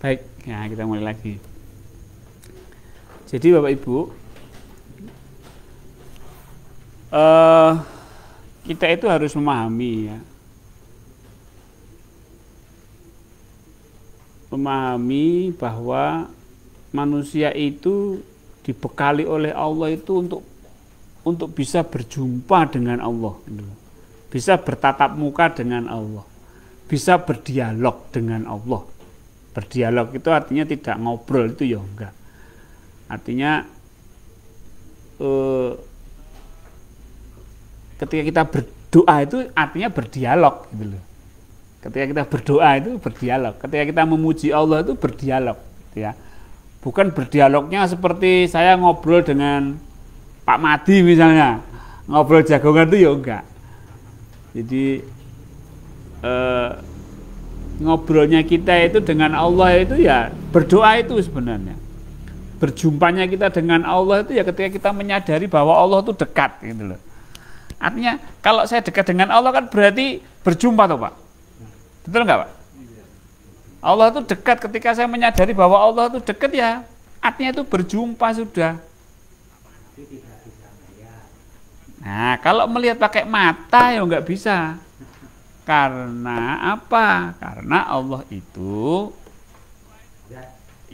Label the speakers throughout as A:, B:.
A: Baik, ya kita mulai lagi. Jadi Bapak Ibu, kita itu harus memahami ya. Memahami bahwa manusia itu dibekali oleh Allah itu untuk bisa berjumpa dengan Allah, bisa bertatap muka dengan Allah, bisa berdialog dengan Allah. Berdialog itu artinya tidak ngobrol, itu ya enggak. Artinya ketika kita berdoa itu artinya berdialog gitu loh. Ketika kita berdoa itu berdialog. Ketika kita memuji Allah itu berdialog, gitu ya. Bukan berdialognya seperti saya ngobrol dengan Pak Madi misalnya, ngobrol jagongan itu ya enggak. Jadi ngobrolnya kita itu dengan Allah itu ya berdoa itu sebenarnya. Berjumpanya kita dengan Allah itu ya ketika kita menyadari bahwa Allah itu dekat gitu loh. Artinya kalau saya dekat dengan Allah kan berarti berjumpa toh Pak. Betul enggak Pak? Allah itu dekat, ketika saya menyadari bahwa Allah itu dekat ya artinya itu berjumpa sudah. Nah kalau melihat pakai mata ya enggak bisa. Karena apa? Karena Allah itu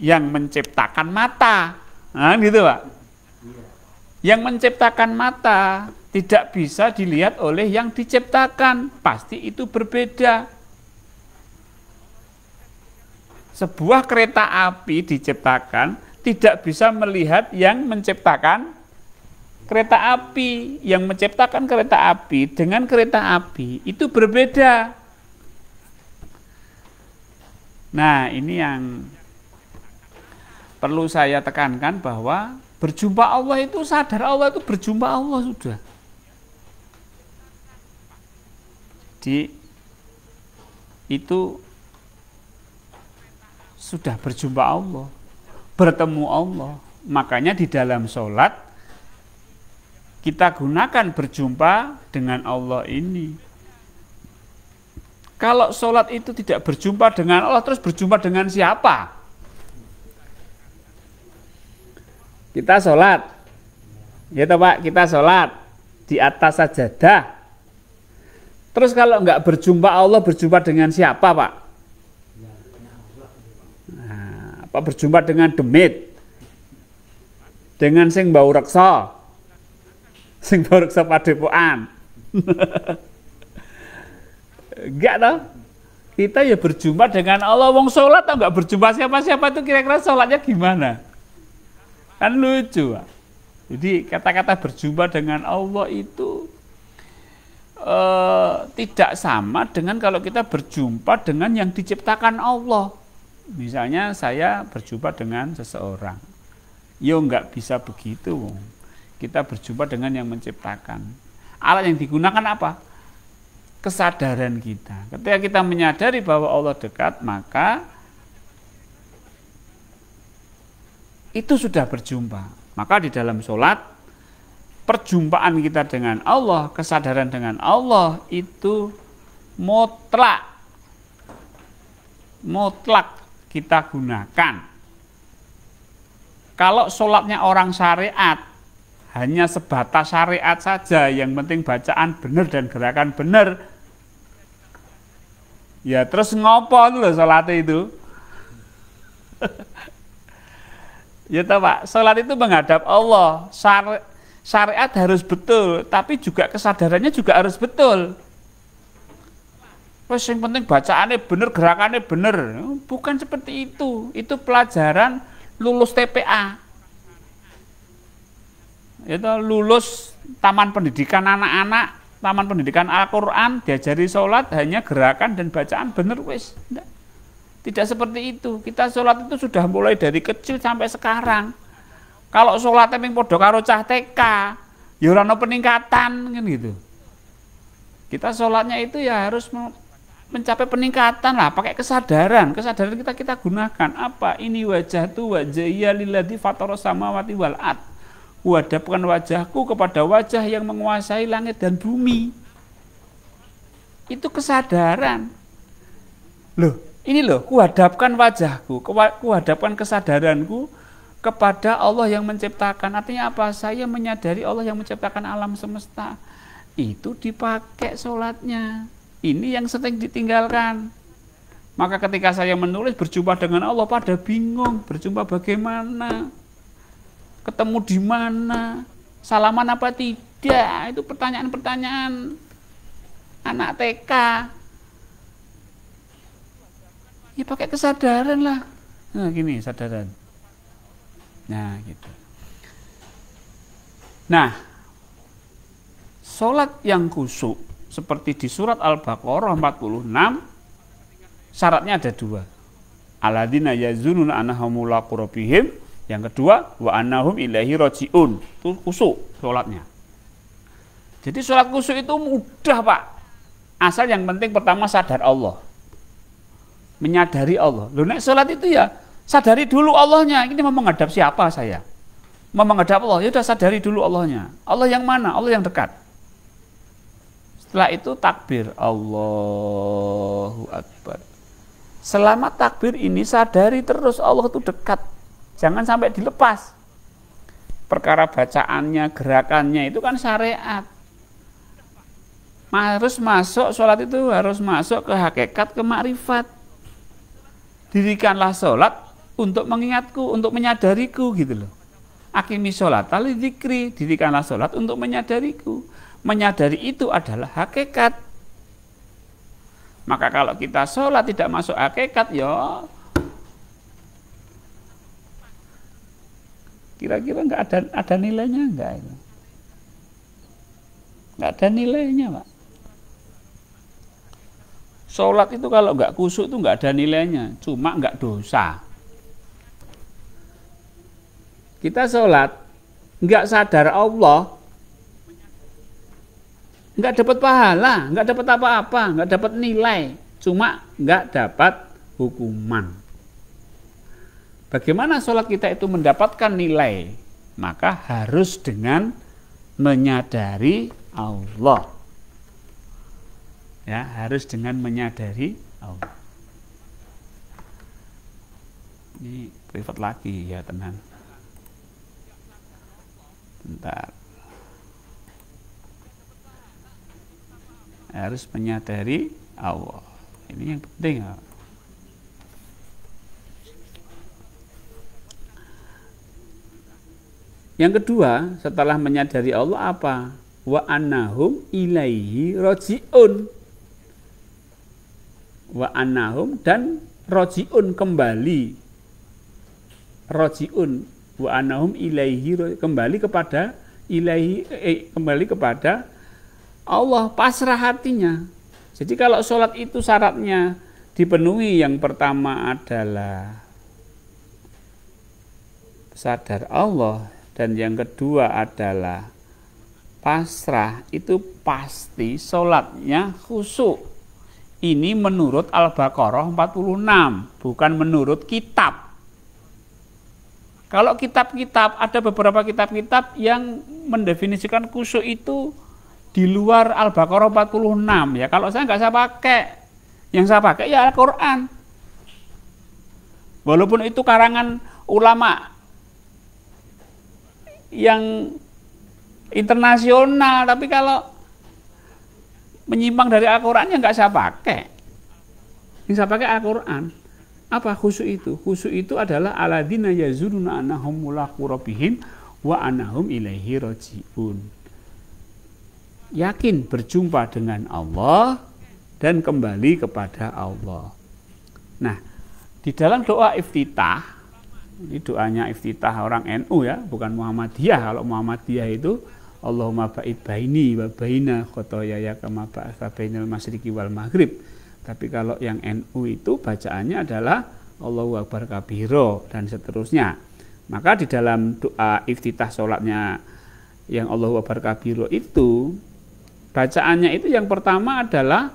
A: yang menciptakan mata. Nah, gitu Pak. Yang menciptakan mata tidak bisa dilihat oleh yang diciptakan. Pasti itu berbeda. Sebuah kereta api diciptakan tidak bisa melihat yang menciptakan kereta api. Yang menciptakan kereta api dengan kereta api itu berbeda. Nah, ini yang perlu saya tekankan bahwa berjumpa Allah itu sadar Allah itu berjumpa Allah sudah. Jadi itu sudah berjumpa Allah, bertemu Allah. Makanya di dalam sholat kita gunakan berjumpa dengan Allah ini. Kalau sholat itu tidak berjumpa dengan Allah, terus berjumpa dengan siapa? Kita sholat, ya toh Pak, kita sholat di atas sajadah. Terus kalau enggak berjumpa Allah, berjumpa dengan siapa Pak? Nah, apa berjumpa dengan demit? Dengan sing bau reksa? Sing bau reksa padepokan? Enggak toh? Kita ya berjumpa dengan Allah. Wong sholat atau enggak berjumpa siapa-siapa itu kira-kira sholatnya gimana? Kan lucu. Jadi kata-kata berjumpa dengan Allah itu tidak sama dengan kalau kita berjumpa dengan yang diciptakan Allah. Misalnya saya berjumpa dengan seseorang, ya enggak bisa begitu. Kita berjumpa dengan yang menciptakan. Alat yang digunakan apa? Kesadaran kita. Ketika kita menyadari bahwa Allah dekat, maka itu sudah berjumpa. Maka di dalam sholat, perjumpaan kita dengan Allah, kesadaran dengan Allah itu mutlak. Mutlak kita gunakan. Kalau sholatnya orang syariat, hanya sebatas syariat saja, yang penting bacaan benar dan gerakan benar. Ya terus ngopo loh sholatnya itu. Ya toh Pak, sholat itu menghadap Allah. Syariat harus betul, tapi juga kesadarannya juga harus betul. Wes yang penting bacaannya bener, gerakannya bener. Bukan seperti itu. Itu pelajaran lulus TPA. Itu lulus taman pendidikan anak-anak, taman pendidikan Al-Quran, diajari sholat hanya gerakan dan bacaan bener wes. Tidak seperti itu. Kita sholat itu sudah mulai dari kecil sampai sekarang. Kalau sholatnya ping podo karo cah TK, ya ora ono peningkatan kan gitu. Kita sholatnya itu ya harus mencapai peningkatan lah, pakai kesadaran. Kesadaran kita gunakan apa? Ini wajah tu wajhiya lilladzi fataras samawati wal ard. Hadapkan wajahku kepada wajah yang menguasai langit dan bumi. Itu kesadaran. Loh, Ini loh, kuhadapkan wajahku, kuhadapkan kesadaranku kepada Allah yang menciptakan. Artinya apa? Saya menyadari Allah yang menciptakan alam semesta. Itu dipakai sholatnya. Ini yang sering ditinggalkan. Maka ketika saya menulis berjumpa dengan Allah, pada bingung, berjumpa bagaimana, ketemu di mana, salaman apa tidak, itu pertanyaan-pertanyaan anak TK. Ya pakai kesadaran lah. Nah gini, sadaran. Nah gitu. Nah, sholat yang khusyuk seperti di surat Al-Baqarah 46, syaratnya ada dua. Alladzina yazununa annahum mulaqu rabbihim. Yang kedua, wa annahum ilaihi rajiun. Itu khusyuk sholatnya. Jadi sholat khusyuk itu mudah, Pak. Asal yang penting pertama sadar Allah. Menyadari Allah. Loh, nek sholat itu ya sadari dulu Allahnya. Ini mau menghadap siapa saya? Mau menghadap Allah, ya udah sadari dulu Allahnya. Allah yang mana? Allah yang dekat. Setelah itu takbir. Allahu Akbar. Selama takbir ini sadari terus Allah itu dekat. Jangan sampai dilepas. Perkara bacaannya, gerakannya itu kan syariat. Harus masuk, sholat itu harus masuk ke hakikat, ke makrifat. Dirikanlah sholat untuk mengingatku, untuk menyadariku gitu loh. Akimi sholat tali dzikri, dirikanlah sholat untuk menyadariku. Menyadari itu adalah hakikat. Maka kalau kita sholat tidak masuk hakikat, ya kira-kira nggak ada nilainya nggak itu? Nggak ada nilainya, Pak. Sholat itu kalau nggak khusyuk itu nggak ada nilainya, cuma nggak dosa. Kita sholat nggak sadar Allah, nggak dapat pahala, nggak dapat apa-apa, nggak dapat nilai, cuma nggak dapat hukuman. Bagaimana sholat kita itu mendapatkan nilai? Maka harus dengan menyadari Allah. Ya, harus dengan menyadari Allah. Ini privat lagi ya, tenang. Bentar. Harus menyadari Allah. Ini yang penting ya. Yang kedua, setelah menyadari Allah apa? Wa annahum ilaihi rajiun. Wa annahum dan rajiun kembali. Rajiun wa annahum ilaihi kembali kepada ilaihi kembali kepada Allah, pasrah hatinya. Jadi kalau sholat itu syaratnya dipenuhi, yang pertama adalah sadar Allah, dan yang kedua adalah pasrah, itu pasti sholatnya khusyuk. Ini menurut Al-Baqarah 46, bukan menurut kitab. Kalau kitab-kitab, ada beberapa kitab-kitab yang mendefinisikan khusyuk itu di luar Al-Baqarah 46. Ya, kalau saya nggak saya pakai. Yang saya pakai ya Al-Quran. Walaupun itu karangan ulama yang internasional, tapi kalau menyimpang dari Al-Quran ya nggak saya pakai. Yang saya pakai Al-Quran. Apa khusyuk itu? Khusyuk itu adalah alladzina yazununa annahum mulaqu rabbihim wa annahum ilaihi rajiun. Yakin berjumpa dengan Allah dan kembali kepada Allah. Nah, di dalam doa iftitah, ini doanya iftitah orang NU ya, bukan Muhammadiyah. Kalau Muhammadiyah itu Allahumma ba'id baini wa baina khotoyaya kama ba'atsa bainal masyriqi wal maghrib. Tapi kalau yang NU itu bacaannya adalah Allahu akbar kabiro dan seterusnya. Maka di dalam doa iftitah sholatnya yang Allahu akbar kabiro itu, bacaannya itu yang pertama adalah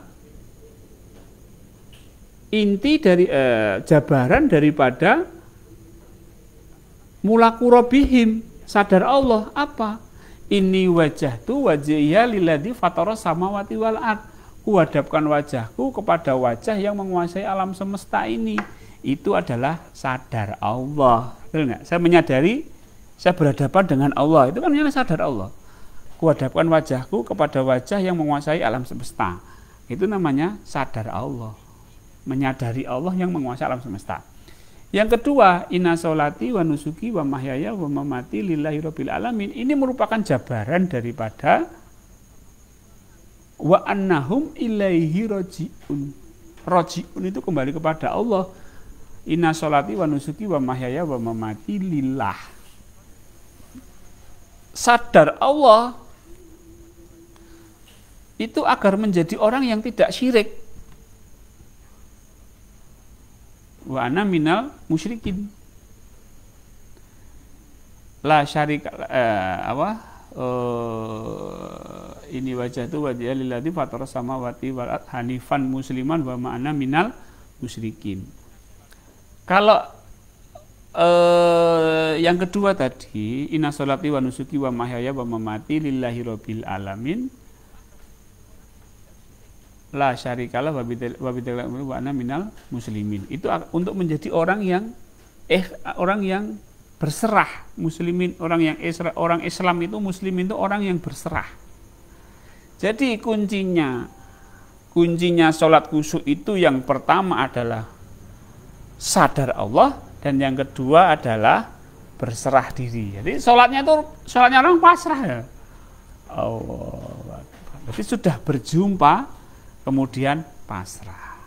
A: inti dari jabaran daripada mulaqu rabbihim, sadar Allah apa? Ini wajahtu wajhiya lilladzi fatara samawati wal ard. Kuhadapkan wajahku kepada wajah yang menguasai alam semesta ini. Itu adalah sadar Allah. Betul nggak? Saya menyadari saya berhadapan dengan Allah. Itu kan namanya sadar Allah. Kuhadapkan wajahku kepada wajah yang menguasai alam semesta. Itu namanya sadar Allah. Menyadari Allah yang menguasai alam semesta. Yang kedua, inna sholati wa nusuki wa mahyaya wa mamati lillahi rabbil alamin. Ini merupakan jabaran daripada wa annahum ilaihi rajiun. Rajiun itu kembali kepada Allah. Inna sholati wa nusuki wa mahyaya wa mamati lillah. Sadar Allah itu agar menjadi orang yang tidak syirik. Wa ana minal musyrikin. La syarika ini wajah itu wajah lilladzi fatara samawati wal ardh hanifan musliman wa ma'ana minal musyrikin. Kalau yang kedua tadi inna sholati wa nusuki wa mahyaya wa mamati lillahi rabbil alamin la syarikalah wa bidzalika wa ana minal muslimin. Itu untuk menjadi orang yang berserah, muslimin, orang Islam itu muslimin itu orang yang berserah. Jadi kuncinya sholat khusyuk itu yang pertama adalah sadar Allah dan yang kedua adalah berserah diri. Jadi sholatnya orang pasrah ya. Allah. Jadi sudah berjumpa kemudian pasrah.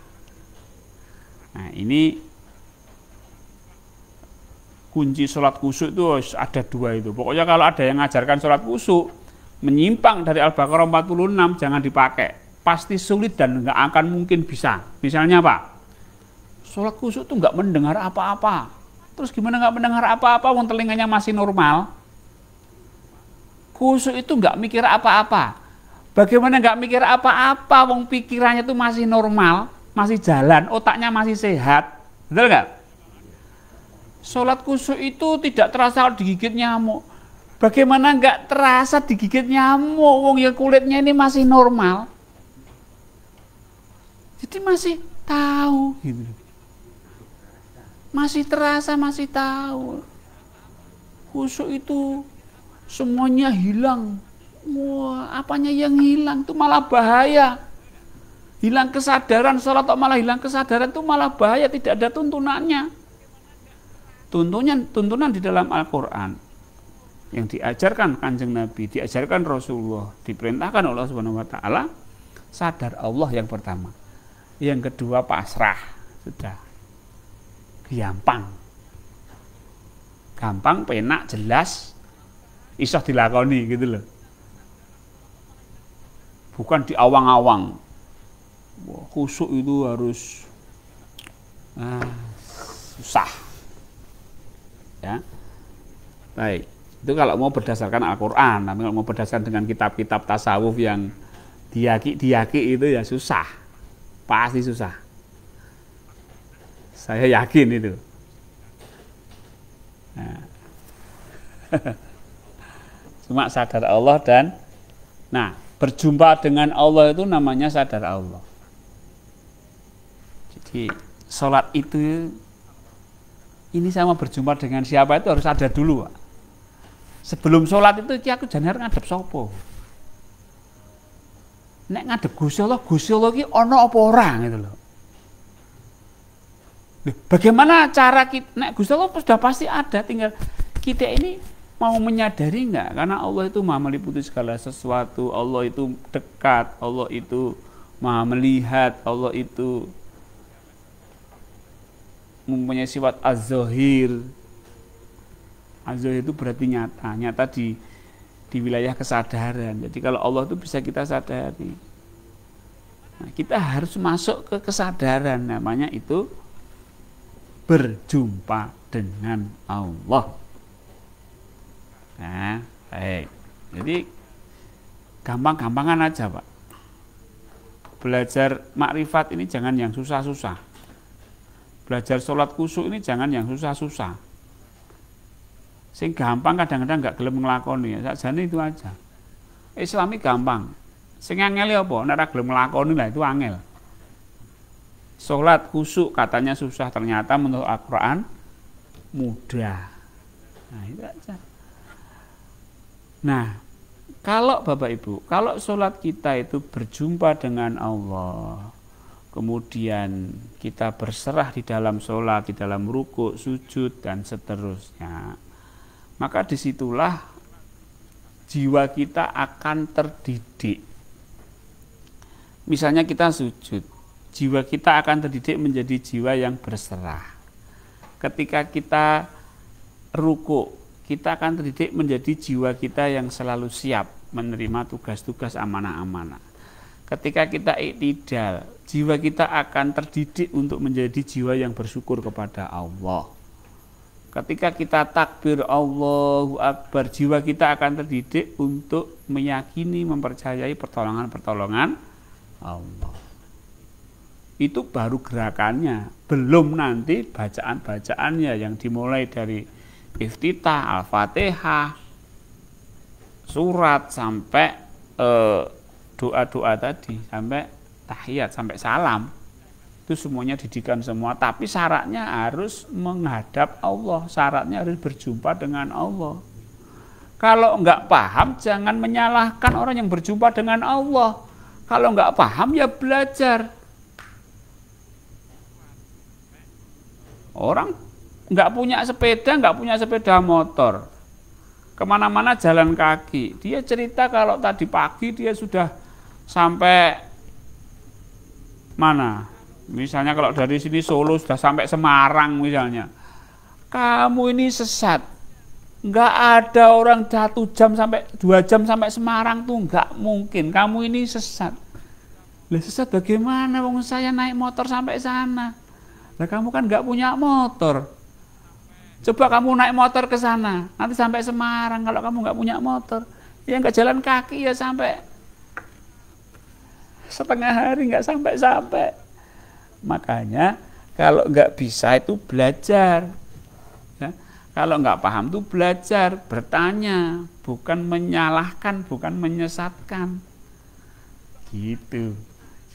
A: Nah ini kunci sholat khusyuk itu ada dua itu. Pokoknya kalau ada yang mengajarkan sholat khusyuk menyimpang dari Al-Baqarah 46 jangan dipakai. Pasti sulit dan nggak akan mungkin bisa. Misalnya apa? Sholat khusyuk itu nggak mendengar apa-apa. Terus gimana nggak mendengar apa-apa? Wong telinganya masih normal. Khusyuk itu nggak mikir apa-apa. Bagaimana nggak mikir apa-apa? Wong pikirannya itu masih normal, masih jalan, otaknya masih sehat, betul nggak? Sholat khusyuk itu tidak terasa digigit nyamuk. Bagaimana nggak terasa digigit nyamuk? Wong ya kulitnya ini masih normal, jadi masih tahu, gitu. Masih terasa, masih tahu. Khusyuk itu semuanya hilang. Wah, apanya yang hilang itu malah bahaya. Hilang kesadaran, sholat kok malah hilang kesadaran itu malah bahaya, tidak ada tuntunannya. Tuntunan di dalam Al-Quran yang diajarkan Kanjeng Nabi, diajarkan Rasulullah, diperintahkan oleh Allah Subhanahu wa taala, sadar Allah yang pertama. Yang kedua pasrah, sudah. Gampang, penak, jelas, iso dilakoni gitu loh. Bukan diawang-awang. Khusyuk itu harus susah. Ya. Baik. Itu kalau mau berdasarkan Al-Qur'an, tapi kalau mau berdasarkan dengan kitab-kitab tasawuf yang diaki itu ya susah. Pasti susah. Saya yakin itu. Nah. Cuma sadar Allah dan berjumpa dengan Allah itu namanya sadar Allah. Jadi sholat itu ini sama berjumpa dengan siapa itu harus ada dulu, Pak. Sebelum sholat itu aku jangan ngadep sopo. Nek ngadep Gusti Allah ki ono apa ora gitu loh. Bagaimana cara kita? Nek Gusti Allah sudah pasti ada, tinggal kita ini mau menyadari enggak? Karena Allah itu Maha meliputi segala sesuatu, Allah itu dekat, Allah itu Maha melihat, Allah itu mempunyai sifat az-zahir. Az-zahir itu berarti nyata di wilayah kesadaran. Jadi kalau Allah itu bisa kita sadari. Nah, kita harus masuk ke kesadaran, namanya itu berjumpa dengan Allah. Nah, baik. Jadi gampang-gampangan aja, Pak. Belajar makrifat ini jangan yang susah-susah. Belajar sholat khusyuk ini jangan yang susah-susah. Sing gampang kadang-kadang nggak gelem ngelakoni ya. Sajane itu aja. Islami gampang. Sing angel apa? Nek ora gelem nglakoni lah itu angel. Salat khusyuk katanya susah, ternyata menurut Al-Qur'an mudah. Nah, itu aja. Nah, kalau Bapak Ibu, kalau sholat kita itu berjumpa dengan Allah, kemudian kita berserah di dalam sholat, di dalam rukuk, sujud, dan seterusnya, maka disitulah jiwa kita akan terdidik. Misalnya kita sujud, jiwa kita akan terdidik menjadi jiwa yang berserah. Ketika kita rukuk, kita akan terdidik menjadi jiwa kita yang selalu siap menerima tugas-tugas amanah-amanah. Ketika kita iktidal, jiwa kita akan terdidik untuk menjadi jiwa yang bersyukur kepada Allah. Ketika kita takbir Allahu Akbar, jiwa kita akan terdidik untuk meyakini, mempercayai pertolongan-pertolongan Allah. Itu baru gerakannya, belum nanti bacaan-bacaannya yang dimulai dari Iftitah, Al-Fatihah, surat sampai doa-doa tadi, sampai tahiyat, sampai salam. Itu semuanya didikan semua, tapi syaratnya harus menghadap Allah, syaratnya harus berjumpa dengan Allah. Kalau enggak paham, jangan menyalahkan orang yang berjumpa dengan Allah. Kalau enggak paham, ya belajar. Orang nggak punya sepeda motor, kemana-mana jalan kaki. Dia cerita kalau tadi pagi dia sudah sampai mana? Misalnya kalau dari sini Solo sudah sampai Semarang misalnya. Kamu ini sesat. Nggak ada orang 1 jam sampai 2 jam sampai Semarang tuh nggak mungkin. Kamu ini sesat. Lah sesat bagaimana? Wong saya naik motor sampai sana. Lah kamu kan nggak punya motor. Coba kamu naik motor ke sana, nanti sampai Semarang. Kalau kamu nggak punya motor, ya nggak jalan kaki ya sampai setengah hari nggak sampai. Makanya kalau nggak bisa itu belajar. Ya. Kalau nggak paham itu belajar, bertanya, bukan menyalahkan, bukan menyesatkan. Gitu.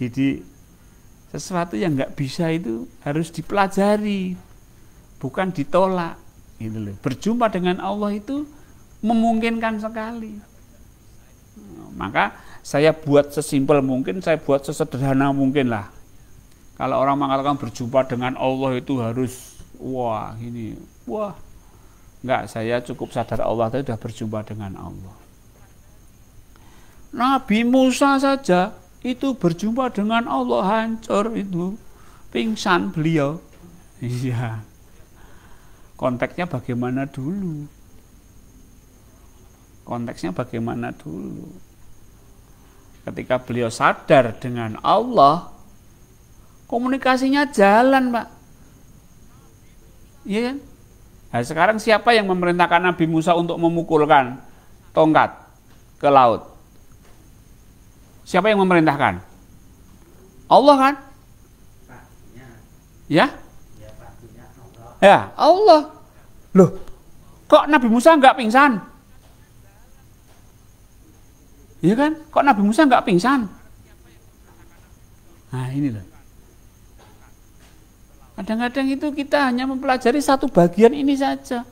A: Jadi sesuatu yang nggak bisa itu harus dipelajari. Bukan ditolak, gitu loh. Berjumpa dengan Allah itu memungkinkan sekali. Maka saya buat sesimpel mungkin, saya buat sesederhana mungkin lah. Kalau orang mengatakan berjumpa dengan Allah itu harus, wah ini, wah. Enggak, saya cukup sadar Allah tadi sudah berjumpa dengan Allah. Nabi Musa saja itu berjumpa dengan Allah, hancur itu, pingsan beliau. Iya. Konteksnya bagaimana dulu? Konteksnya bagaimana dulu? Ketika beliau sadar dengan Allah, komunikasinya jalan, Pak. Iya kan? Nah, sekarang siapa yang memerintahkan Nabi Musa untuk memukulkan tongkat ke laut? Siapa yang memerintahkan? Allah kan? Ya? Ya, Allah. Loh, kok Nabi Musa enggak pingsan? Iya kan? Kok Nabi Musa enggak pingsan? Nah, ini loh. Kadang-kadang itu kita hanya mempelajari satu bagian ini saja.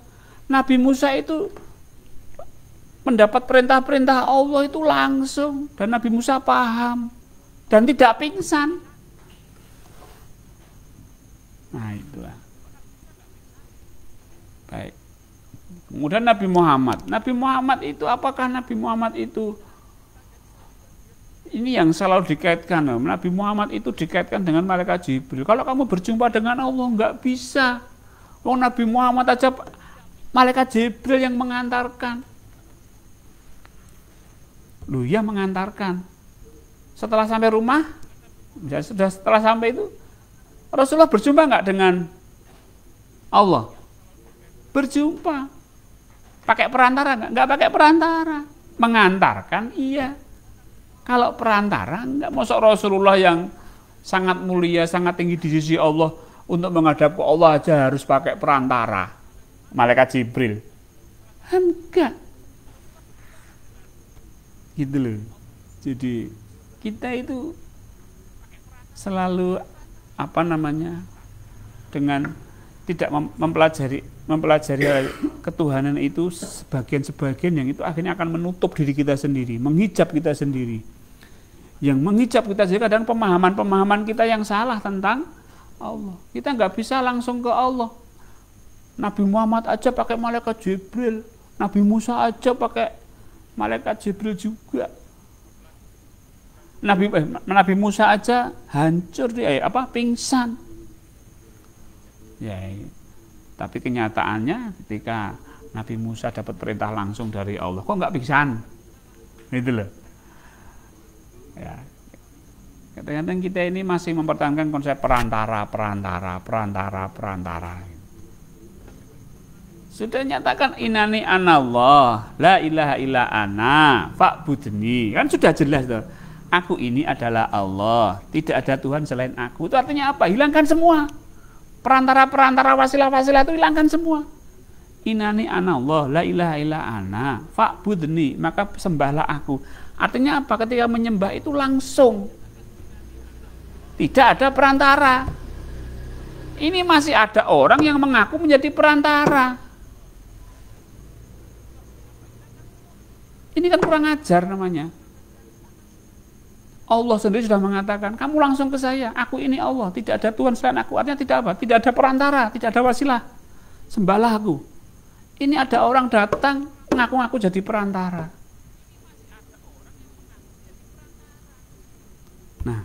A: Nabi Musa itu mendapat perintah-perintah Allah itu langsung, dan Nabi Musa paham dan tidak pingsan. Nah, itulah. Baik. Kemudian Nabi Muhammad. Nabi Muhammad itu apakah Nabi Muhammad itu ini yang selalu dikaitkan. Nabi Muhammad itu dikaitkan dengan malaikat Jibril. Kalau kamu berjumpa dengan Allah enggak bisa. Wong Nabi Muhammad aja malaikat Jibril yang mengantarkan. Loh, ya mengantarkan. Setelah sampai rumah, ya sudah setelah sampai itu Rasulullah berjumpa enggak dengan Allah? Berjumpa. Pakai perantara enggak? Enggak pakai perantara. Mengantarkan iya. Kalau perantara enggak, masuk Rasulullah yang sangat mulia, sangat tinggi di sisi Allah, untuk menghadap ke Allah aja harus pakai perantara. Malaikat Jibril. Enggak. Gitu loh. Jadi kita itu selalu dengan tidak mempelajari ketuhanan itu sebagian yang itu akhirnya akan menutup diri kita sendiri, menghijab kita sendiri. Yang menghijab kita sendiri kadang pemahaman kita yang salah tentang Allah. Kita nggak bisa langsung ke Allah. Nabi Muhammad aja pakai malaikat Jibril, Nabi Musa aja pakai malaikat Jibril juga. Nabi Musa aja hancur dia pingsan. Ya, tapi kenyataannya ketika Nabi Musa dapat perintah langsung dari Allah, kok nggak pingsan? Gitu loh. Ya. Kadang-kadang kita ini masih mempertahankan konsep perantara. Sudah nyatakan inani anallah, la ilaha illa ana, fa'budni. Kan sudah jelas tuh. Aku ini adalah Allah, tidak ada Tuhan selain aku. Itu artinya apa? Hilangkan semua. Perantara wasilah-wasilah itu hilangkan semua. Inani anallah, la ilaha illa ana, fa'budni, maka sembahlah aku. Artinya apa? Ketika menyembah itu langsung. Tidak ada perantara. Ini masih ada orang yang mengaku menjadi perantara. Ini kan kurang ajar namanya. Allah sendiri sudah mengatakan, kamu langsung ke saya, aku ini Allah, tidak ada Tuhan selain aku. Artinya tidak apa? Tidak ada perantara, tidak ada wasilah. Sembahlah aku. Ini ada orang datang, ngaku-ngaku jadi perantara. Nah,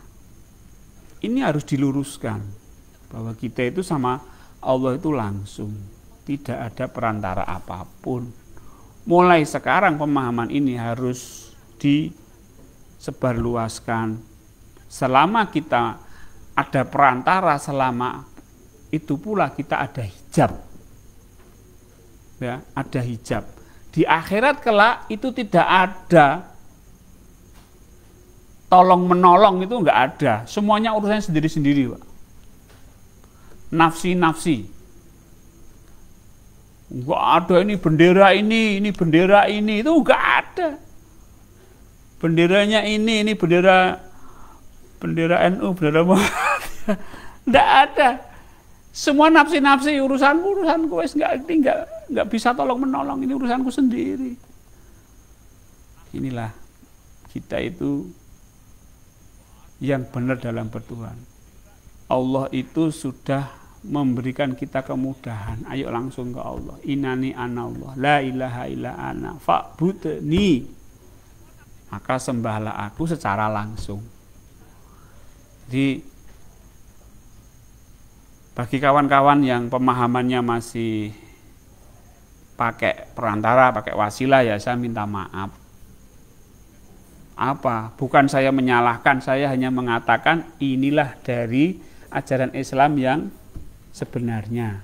A: ini harus diluruskan, bahwa kita itu sama Allah itu langsung. Tidak ada perantara apapun. Mulai sekarang pemahaman ini harus disebarluaskan. Selama kita ada perantara, selama itu pula kita ada hijab. Ya, ada hijab. Di akhirat kelak itu tidak ada tolong menolong, itu enggak ada. Semuanya urusannya sendiri-sendiri, Pak. Nafsi-nafsi. Enggak ada ini bendera ini, itu enggak ada. Benderanya ini bendera NU, bendera Muhammadiyah. Enggak ada. Semua nafsi-nafsi urusanku wes enggak bisa tolong menolong, ini urusanku sendiri. Inilah kita itu yang benar dalam bertuhan. Allah itu sudah memberikan kita kemudahan. Ayo langsung ke Allah. Inani anallah, la ilaha illa ana, fa'budni. Maka sembahlah aku secara langsung. Jadi bagi kawan-kawan yang pemahamannya masih pakai perantara, pakai wasilah, ya saya minta maaf. Apa? Bukan saya menyalahkan, saya hanya mengatakan inilah dari ajaran Islam yang sebenarnya.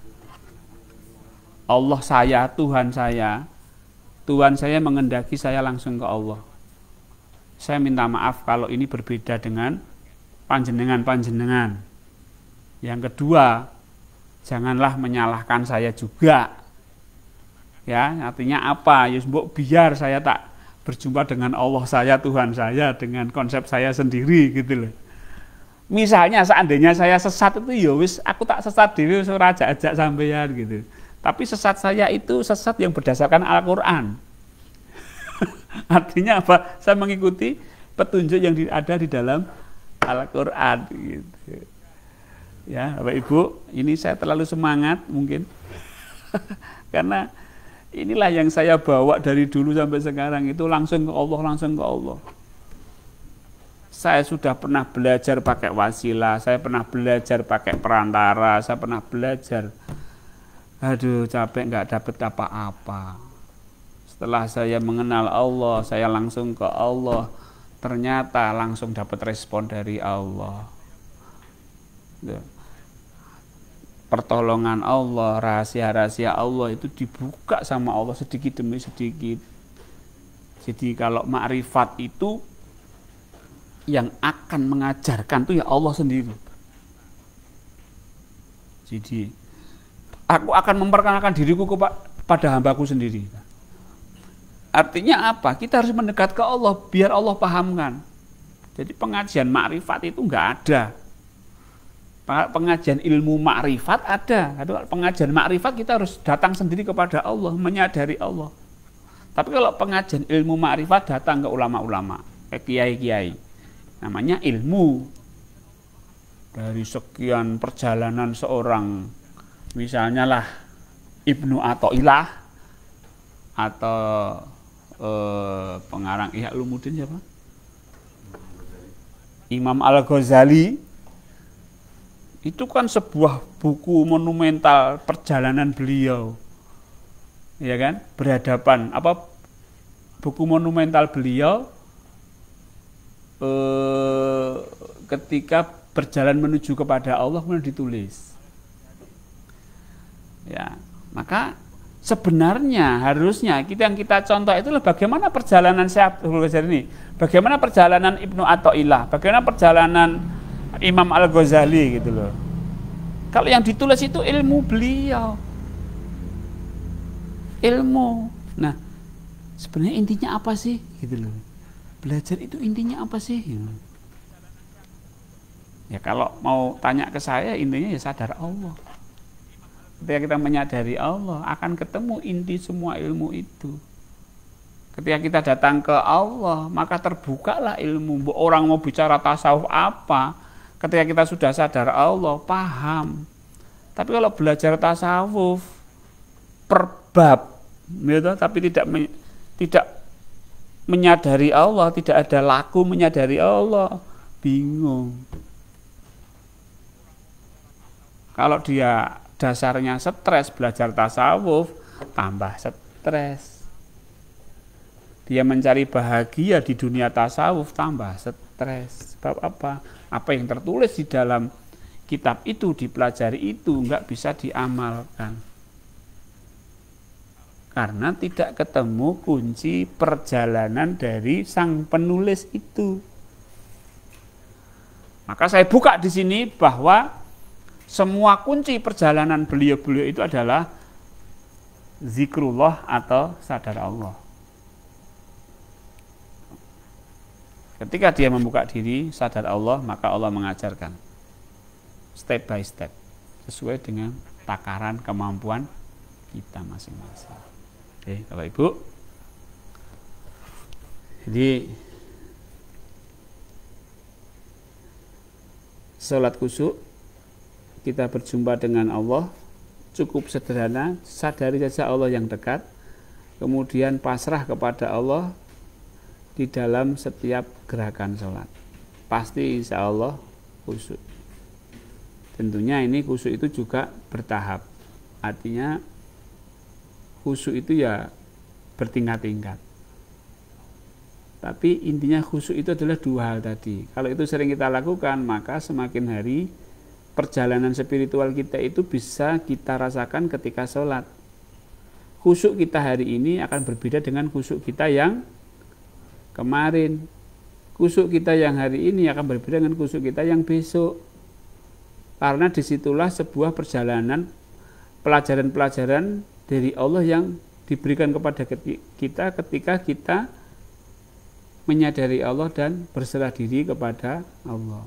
A: Allah saya, Tuhan saya menghendaki saya langsung ke Allah. Saya minta maaf kalau ini berbeda dengan panjenengan. Yang kedua, janganlah menyalahkan saya juga. Ya, artinya apa? Ya biar saya tak berjumpa dengan Allah saya, Tuhan saya, dengan konsep saya sendiri gitu loh. Misalnya seandainya saya sesat itu ya wis aku tak sesat dhewe wis ora ajak sampeyan gitu. Tapi sesat saya itu sesat yang berdasarkan Al-Qur'an. Artinya apa? Saya mengikuti petunjuk yang ada di dalam Al-Qur'an gitu. Ya, Bapak Ibu, ini saya terlalu semangat mungkin. Karena inilah yang saya bawa dari dulu sampai sekarang, itu langsung ke Allah. Saya sudah pernah belajar pakai wasilah, saya pernah belajar pakai perantara, saya pernah belajar. Aduh, capek nggak dapet apa-apa. Setelah saya mengenal Allah, saya langsung ke Allah. Ternyata langsung dapat respon dari Allah. Pertolongan Allah, rahasia-rahasia Allah itu dibuka sama Allah sedikit demi sedikit. Jadi kalau makrifat itu yang akan mengajarkan itu ya Allah sendiri. Jadi aku akan memperkenalkan diriku kepada hambaku sendiri. Artinya apa? Kita harus mendekat ke Allah biar Allah pahamkan. Jadi pengajian makrifat itu enggak ada. Pengajian ilmu makrifat ada. Pengajian makrifat kita harus datang sendiri kepada Allah, menyadari Allah. Tapi kalau pengajian ilmu makrifat datang ke ulama-ulama, ke kiai-kiai. Namanya ilmu. Dari sekian perjalanan seorang, misalnya lah Ibnu Athaillah atau pengarang Ihya Ulumuddin siapa? Imam Al-Ghazali. Itu kan sebuah buku monumental perjalanan beliau, ya kan? Berhadapan buku monumental beliau ketika berjalan menuju kepada Allah kemudian ditulis. Ya, maka sebenarnya harusnya yang kita contoh itulah bagaimana perjalanan Syekh Abdul Ghazali ini, bagaimana perjalanan Ibnu Athaillah, bagaimana perjalanan Imam Al-Ghazali gitu loh. Kalau yang ditulis itu ilmu beliau. Ilmu. Nah, sebenarnya intinya apa sih gitu loh. Belajar itu intinya apa sih? Gitu. Ya kalau mau tanya ke saya intinya ya sadar Allah. Ketika kita menyadari Allah akan ketemu inti semua ilmu itu. Ketika kita datang ke Allah maka terbukalah ilmu. Orang mau bicara tasawuf apa, ketika kita sudah sadar Allah, paham. Tapi kalau belajar tasawuf per bab, gitu, tapi tidak menyadari Allah, tidak ada laku menyadari Allah, bingung. Kalau dia dasarnya stres belajar tasawuf, tambah stres. Dia mencari bahagia di dunia tasawuf, tambah stres. Sebab apa? Apa yang tertulis di dalam kitab itu, dipelajari itu enggak bisa diamalkan. Karena tidak ketemu kunci perjalanan dari sang penulis itu. Maka saya buka di sini bahwa semua kunci perjalanan beliau-beliau itu adalah zikrullah atau sadar Allah. Ketika dia membuka diri, sadar Allah, maka Allah mengajarkan step by step sesuai dengan takaran kemampuan kita masing-masing. Oke, Bapak Ibu. Jadi salat khusyuk, kita berjumpa dengan Allah, cukup sederhana, sadari saja Allah yang dekat, kemudian pasrah kepada Allah di dalam setiap gerakan sholat. Pasti insya Allah khusyuk. Tentunya ini khusyuk itu juga bertahap. Artinya khusyuk itu ya bertingkat-tingkat. Tapi intinya khusyuk itu adalah dua hal tadi. Kalau itu sering kita lakukan, maka semakin hari perjalanan spiritual kita itu bisa kita rasakan ketika sholat. Khusyuk kita hari ini akan berbeda dengan khusyuk kita yang kemarin. Khusyuk kita yang hari ini akan berbeda dengan khusyuk kita yang besok. Karena disitulah sebuah perjalanan pelajaran-pelajaran dari Allah yang diberikan kepada kita ketika kita menyadari Allah dan berserah diri kepada Allah.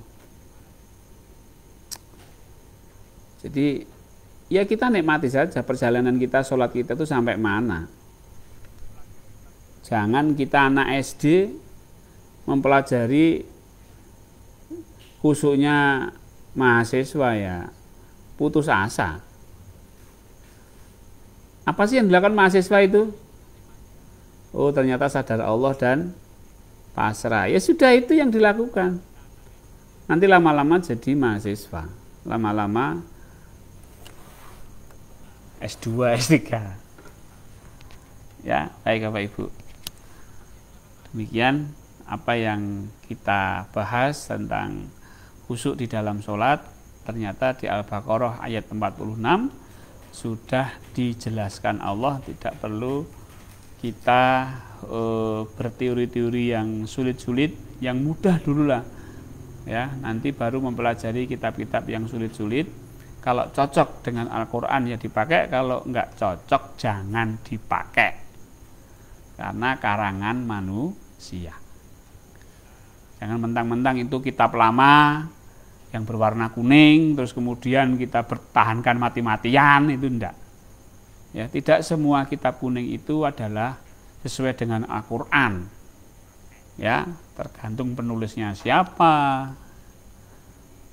A: Jadi ya kita nikmati saja perjalanan kita, sholat kita itu sampai mana. Jangan kita anak SD mempelajari khusyuknya mahasiswa ya putus asa. Apa sih yang dilakukan mahasiswa itu? Oh ternyata sadar Allah dan pasrah. Ya sudah itu yang dilakukan. Nanti lama-lama jadi mahasiswa. Lama-lama S2, S3. Ya, baik Bapak Ibu. Demikian apa yang kita bahas tentang khusyuk di dalam sholat. Ternyata di Al-Baqarah ayat 46 sudah dijelaskan Allah, tidak perlu kita berteori-teori yang sulit-sulit, yang mudah dululah. Ya, nanti baru mempelajari kitab-kitab yang sulit-sulit. Kalau cocok dengan Al-Quran ya dipakai, kalau enggak cocok jangan dipakai. Karena karangan manusia. Jangan mentang-mentang itu kitab lama yang berwarna kuning terus kemudian kita bertahankan mati-matian, itu enggak. Ya, tidak semua kitab kuning itu adalah sesuai dengan Al-Qur'an. Ya, tergantung penulisnya siapa,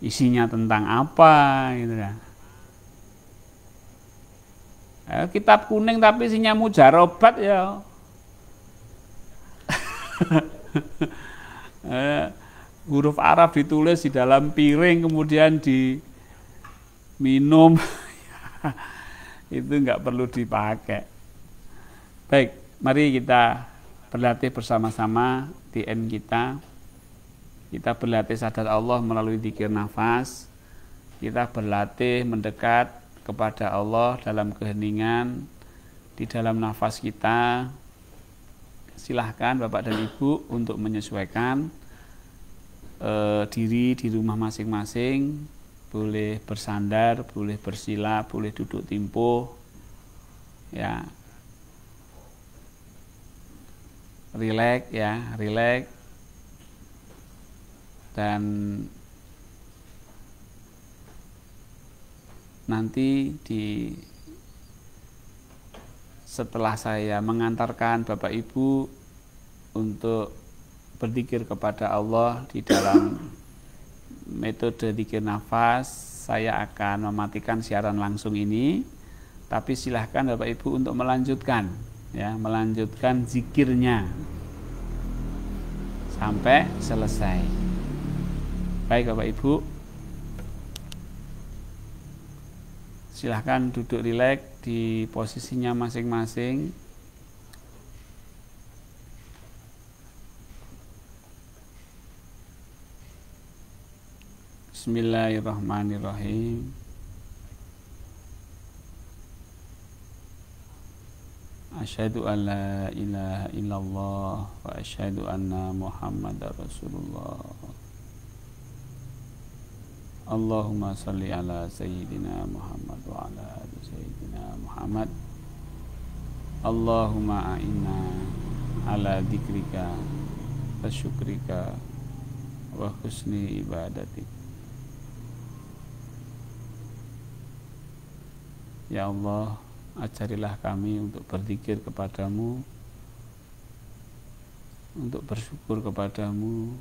A: isinya tentang apa gitu ya. Kitab kuning tapi isinya mujarobat ya. Huruf Arab ditulis di dalam piring kemudian diminum. Itu enggak perlu dipakai. Baik, mari kita berlatih bersama-sama DN kita. Kita berlatih sadar Allah melalui zikir nafas. Kita berlatih mendekat kepada Allah dalam keheningan di dalam nafas kita. Silahkan Bapak dan Ibu untuk menyesuaikan diri di rumah masing-masing. Boleh bersandar, boleh bersila, boleh duduk timpuh. Ya. Rileks ya, rileks. Dan nanti setelah saya mengantarkan Bapak Ibu untuk berzikir kepada Allah di dalam metode zikir nafas, saya akan mematikan siaran langsung ini, tapi silahkan Bapak Ibu untuk melanjutkan, ya, melanjutkan zikirnya sampai selesai. Baik Bapak Ibu, silahkan duduk rileks di posisinya masing-masing. Bismillahirrahmanirrahim. Asyhadu an la ilaha illallah wa asyhadu anna Muhammadar Rasulullah. Allahumma salli ala Sayyidina Muhammad wa ala ali Sayyidina Muhammad. Allahumma a'inna ala dzikrika wa syukrika wa husni ibadatik. Ya Allah, ajarilah kami untuk berzikir kepadamu, untuk bersyukur kepadamu,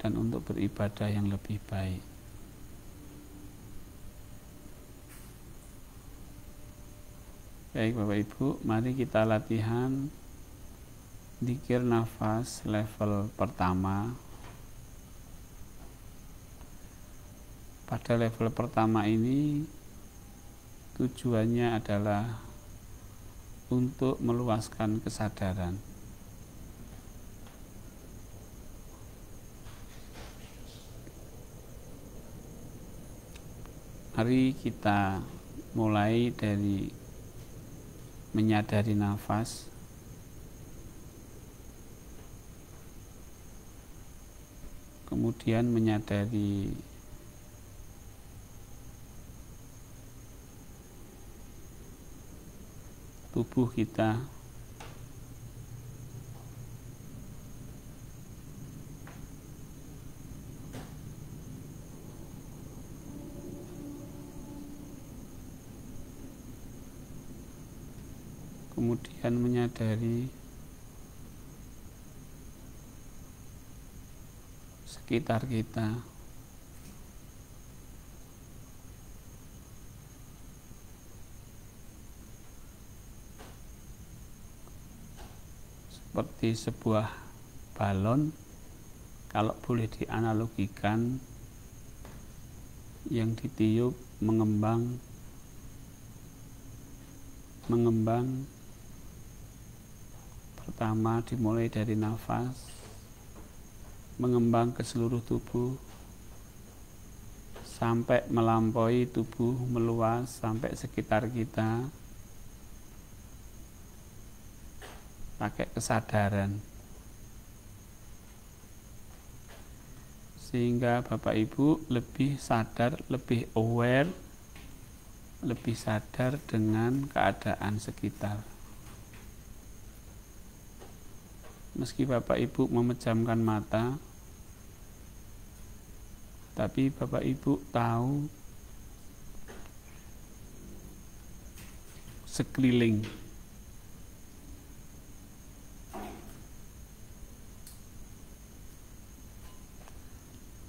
A: dan untuk beribadah yang lebih baik. Baik Bapak Ibu, mari kita latihan zikir nafas level pertama. Pada level pertama ini tujuannya adalah untuk meluaskan kesadaran. Mari kita mulai dari menyadari nafas, kemudian menyadari tubuh kita, kemudian menyadari sekitar kita, seperti sebuah balon, kalau boleh dianalogikan, yang ditiup mengembang, pertama dimulai dari nafas, mengembang ke seluruh tubuh, sampai melampaui tubuh, meluas sampai sekitar kita. Pakai kesadaran sehingga Bapak Ibu lebih sadar, lebih aware, lebih sadar dengan keadaan sekitar. Meski Bapak Ibu memejamkan mata, tapi Bapak Ibu tahu sekeliling.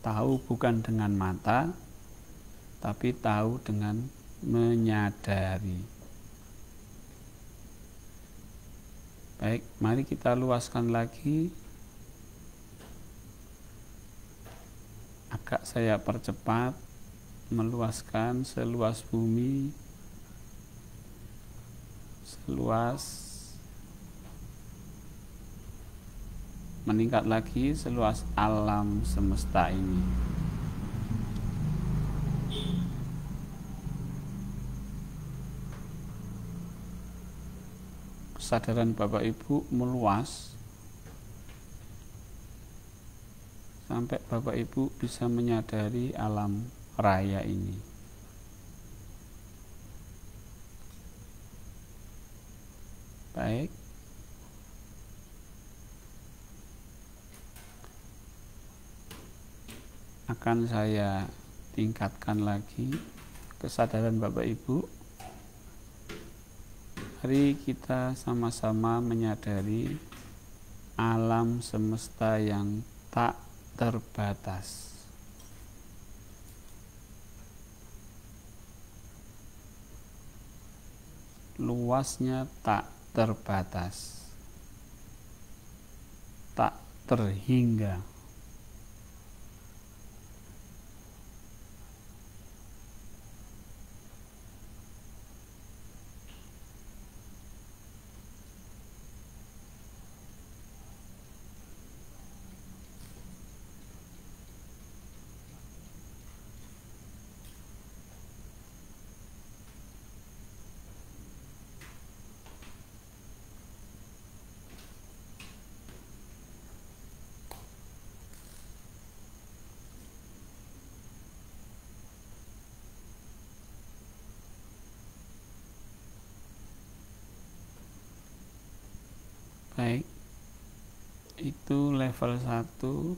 A: Tahu bukan dengan mata, tapi tahu dengan menyadari. Baik, mari kita luaskan lagi. Agak saya percepat, meluaskan seluas bumi, meningkat lagi seluas alam semesta ini. Kesadaran Bapak Ibu meluas sampai Bapak Ibu bisa menyadari alam raya ini. Baik. Akan saya tingkatkan lagi kesadaran Bapak Ibu. Mari kita sama-sama menyadari alam semesta yang tak terbatas. Luasnya tak terbatas, tak terhingga. Baik, itu level 1.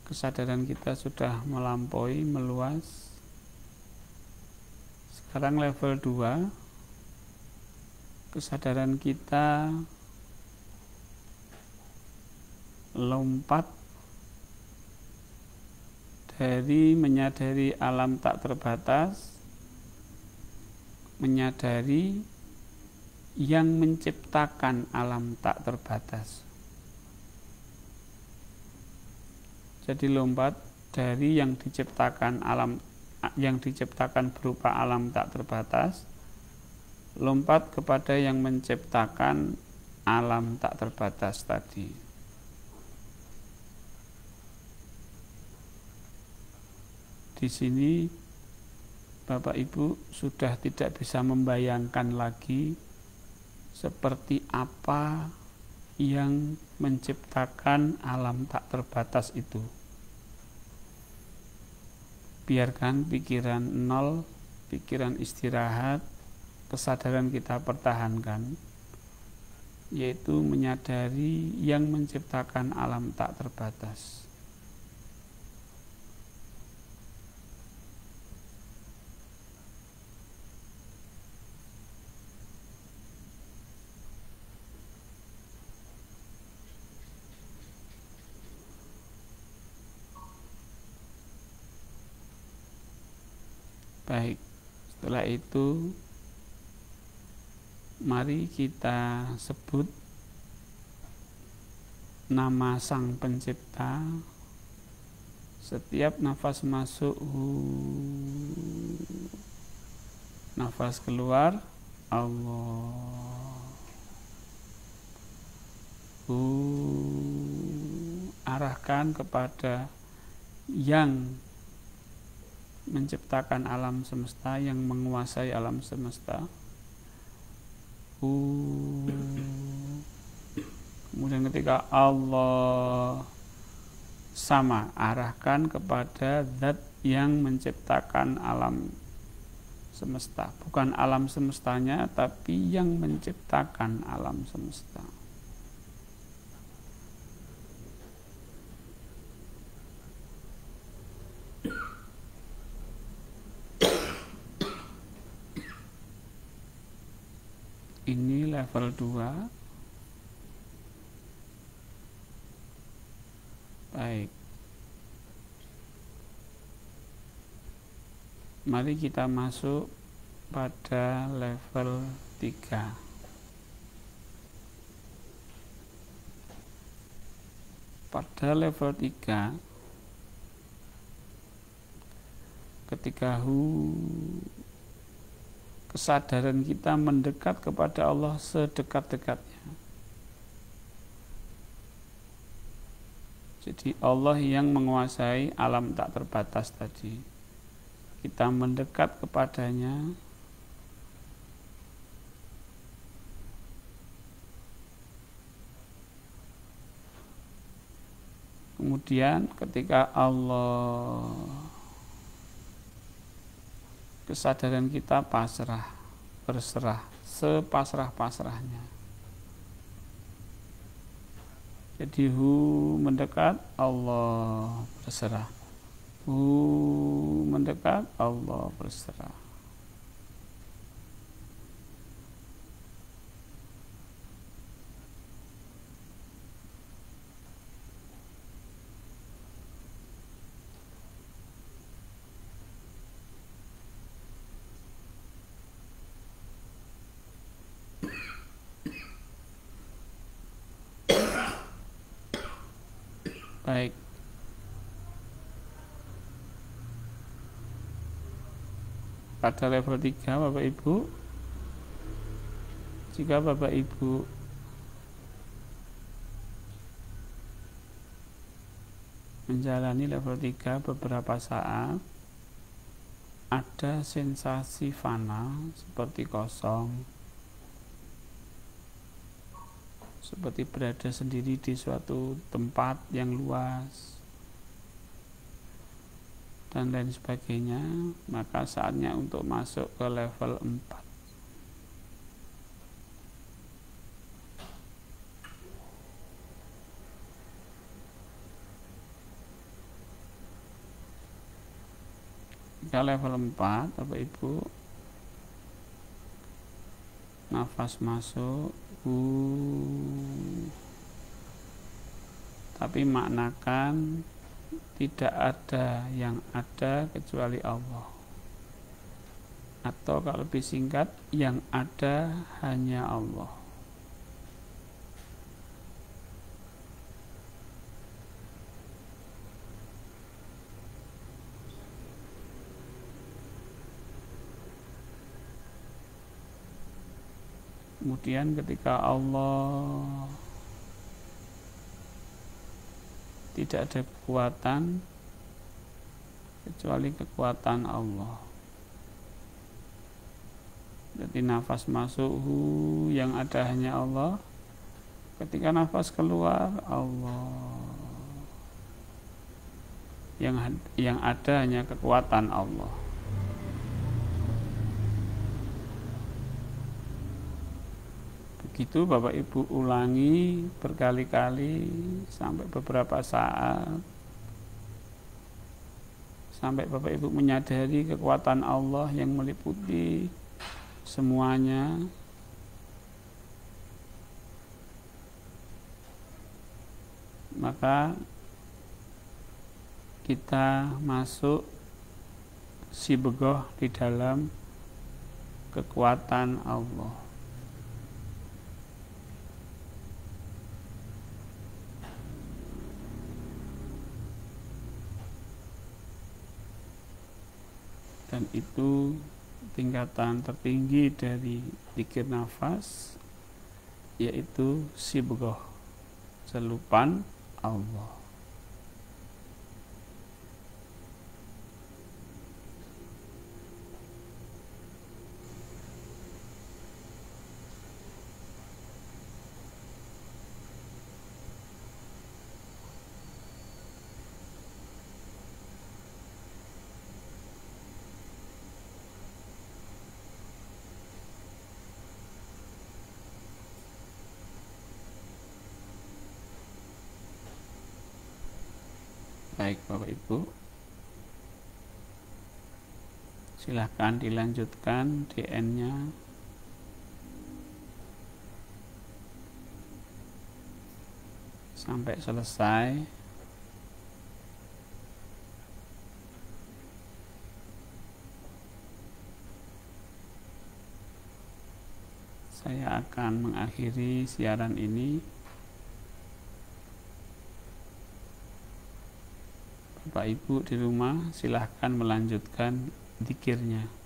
A: Kesadaran kita sudah melampaui, meluas. Sekarang level 2. Kesadaran kita lompat dari menyadari alam tak terbatas, menyadari yang menciptakan alam tak terbatas. Jadi lompat dari yang diciptakan berupa alam tak terbatas, lompat kepada yang menciptakan alam tak terbatas tadi. Di sini Bapak Ibu sudah tidak bisa membayangkan lagi seperti apa yang menciptakan alam tak terbatas itu. Biarkan pikiran nol, pikiran istirahat, kesadaran kita pertahankan, yaitu menyadari yang menciptakan alam tak terbatas. Baik, setelah itu mari kita sebut nama Sang Pencipta. Setiap nafas masuk nafas keluar Allah. Arahkan kepada yang menciptakan alam semesta, yang menguasai alam semesta. Kemudian ketika Allah sama, arahkan kepada zat yang menciptakan alam semesta. Bukan alam semestanya, tapi yang menciptakan alam semesta. Ini level 2. Baik. Mari kita masuk pada level 3. Pada level 3, ketika kesadaran kita mendekat kepada Allah sedekat-dekatnya. Jadi Allah yang menguasai alam tak terbatas tadi. Kita mendekat kepadanya, kemudian ketika Allah, kesadaran kita pasrah, berserah, sepasrah-pasrahnya. Jadi mendekat, Allah berserah. Mendekat, Allah berserah. Baik. Pada level 3 Bapak Ibu, jika Bapak Ibu menjalani level 3 beberapa saat, ada sensasi fana seperti kosong, seperti berada sendiri di suatu tempat yang luas dan lain sebagainya, maka saatnya untuk masuk ke level 4. Jika level 4 Bapak Ibu, nafas masuk, tapi maknakan tidak ada yang ada kecuali Allah, atau kalau lebih singkat, yang ada hanya Allah. Kemudian ketika Allah tidak ada kekuatan kecuali kekuatan Allah. Jadi nafas masuk, yang ada hanya Allah. Ketika nafas keluar, Allah. Yang ada hanya kekuatan Allah. Begitu Bapak Ibu ulangi berkali-kali sampai beberapa saat, sampai Bapak Ibu menyadari kekuatan Allah yang meliputi semuanya. Maka kita masuk sibegoh di dalam kekuatan Allah. Dan itu tingkatan tertinggi dari zikir nafas, yaitu sibegoh, selupan Allah. Baik Bapak Ibu, silahkan dilanjutkan DN-nya. sampai selesai. Saya akan mengakhiri siaran ini. Bapak Ibu di rumah silahkan melanjutkan zikirnya.